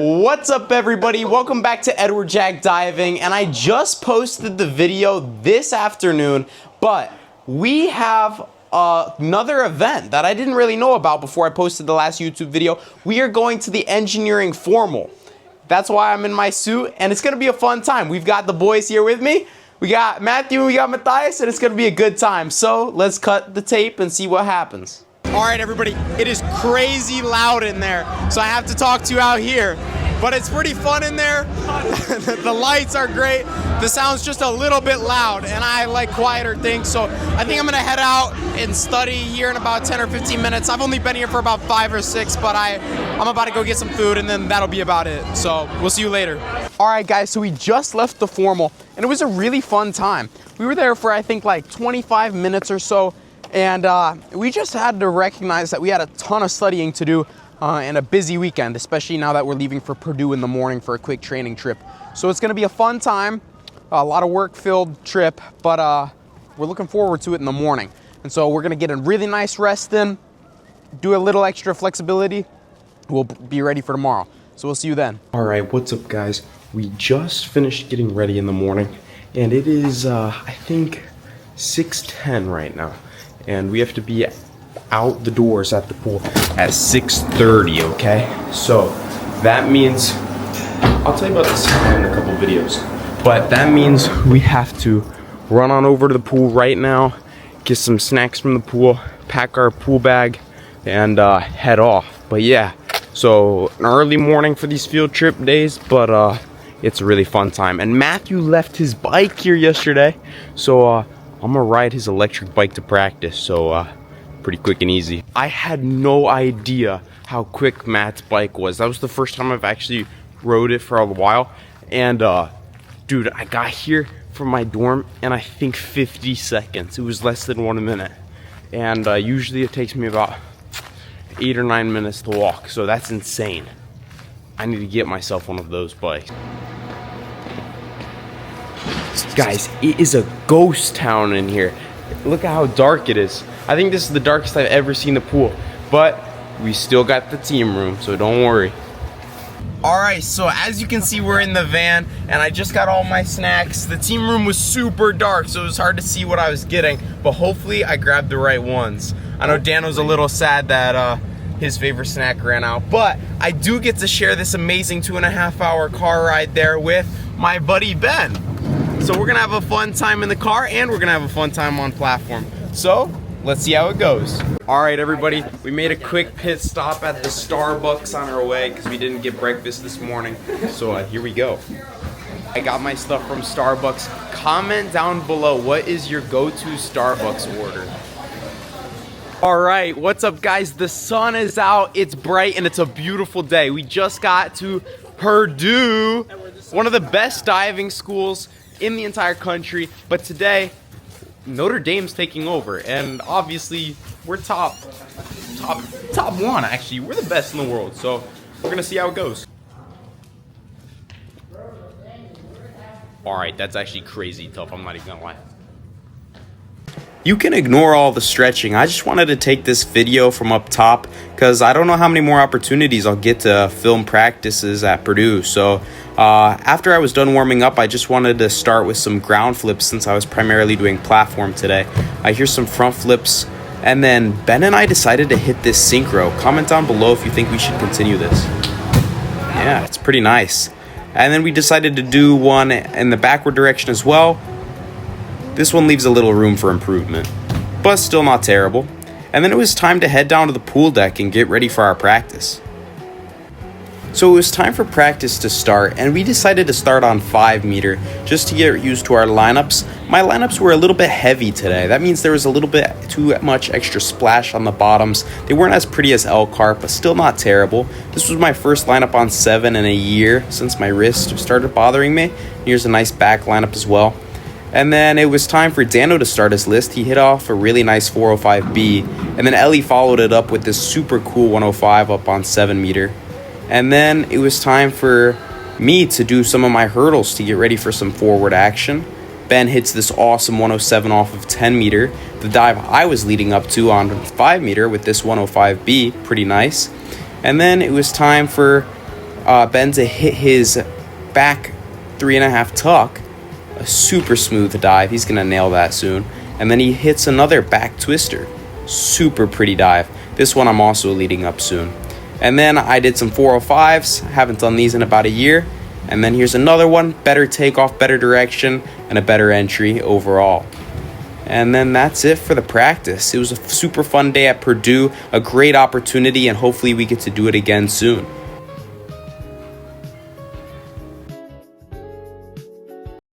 What's up, everybody? Welcome back to Edward Jack Diving, and I just posted the video this afternoon, but we have another event that I didn't really know about before I posted the last YouTube video. We are going to the engineering formal. That's why I'm in my suit, and it's gonna be a fun time. We've got the boys here with me. We got Matthew, we got Matthias, and it's gonna be a good time. So let's cut the tape and see what happens. All right, everybody, it is crazy loud in there, so I have to talk to you out here. But it's pretty fun in there. The lights are great. The sound's just a little bit loud, and I like quieter things, so I think I'm gonna head out and study here in about 10 or 15 minutes. I've only been here for about 5 or 6, but I'm about to go get some food, and then that'll be about it. So we'll see you later. All right, guys, so we just left the formal, and it was a really fun time. We were there for, I think, like 25 minutes or so, and we just had to recognize that we had a ton of studying to do and a busy weekend, especially now that we're leaving for Purdue in the morning for a quick training trip. So it's gonna be a fun time, a lot of work-filled trip, but we're looking forward to it in the morning. And so we're gonna get a really nice rest in, do a little extra flexibility. We'll be ready for tomorrow. So we'll see you then. All right, what's up, guys? We just finished getting ready in the morning, and it is, I think, 6:10 right now. And we have to be out the doors at the pool at 6:30, okay? So that means, I'll tell you about this in a couple videos, but that means we have to run on over to the pool right now, get some snacks from the pool, pack our pool bag, and head off. But yeah, so an early morning for these field trip days, but it's a really fun time. And Matthew left his bike here yesterday, so I'm gonna ride his electric bike to practice, so pretty quick and easy. I had no idea how quick Matt's bike was. That was the first time I've actually rode it for a while, and dude, I got here from my dorm in I think 50 seconds. It was less than 1 minute, and usually it takes me about 8 or 9 minutes to walk, so that's insane. I need to get myself one of those bikes. Guys, it is a ghost town in here. Look at how dark it is. I think this is the darkest I've ever seen the pool, but we still got the team room, so don't worry. All right, so as you can see, we're in the van, and I just got all my snacks. The team room was super dark, so it was hard to see what I was getting, but hopefully I grabbed the right ones. I know Dan was a little sad that his favorite snack ran out, but I do get to share this amazing 2.5-hour car ride there with my buddy Ben. So we're gonna have a fun time in the car, and we're gonna have a fun time on platform. So let's see how it goes. All right, everybody, we made a quick pit stop at the Starbucks on our way because we didn't get breakfast this morning. So here we go. I got my stuff from Starbucks. Comment down below, what is your go-to Starbucks order? All right, what's up, guys? The sun is out, it's bright, and it's a beautiful day. We just got to Purdue, one of the best diving schools in the entire country, but today Notre Dame's taking over, and obviously we're top one. Actually, we're the best in the world, so we're gonna see how it goes. All right, that's actually crazy tough, I'm not even gonna lie. You can ignore all the stretching. I just wanted to take this video from up top because I don't know how many more opportunities I'll get to film practices at Purdue. So after I was done warming up, I just wanted to start with some ground flips since I was primarily doing platform today. Here's some front flips, and then Ben and I decided to hit this synchro. Comment down below if you think we should continue this. Yeah, it's pretty nice. And then we decided to do one in the backward direction as well. This one leaves a little room for improvement, but still not terrible. And then it was time to head down to the pool deck and get ready for our practice. So it was time for practice to start, and we decided to start on 5 meter just to get used to our lineups. My lineups were a little bit heavy today. That means there was a little bit too much extra splash on the bottoms. They weren't as pretty as Elkhart, but still not terrible. This was my first lineup on 7 in a year since my wrist started bothering me. Here's a nice back lineup as well. And then it was time for Dano to start his list. He hit off a really nice 405B, and then Ellie followed it up with this super cool 105 up on 7 meter. And then it was time for me to do some of my hurdles to get ready for some forward action. Ben hits this awesome 107 off of 10 meter. The dive I was leading up to on 5 meter with this 105B, pretty nice. And then it was time for Ben to hit his back 3.5 tuck. A super smooth dive. He's going to nail that soon. And then he hits another back twister. Super pretty dive. This one I'm also leading up soon. And then I did some 405s. Haven't done these in about a year. And then here's another one. Better takeoff, better direction, and a better entry overall. And then that's it for the practice. It was a super fun day at Purdue. A great opportunity, and hopefully we get to do it again soon.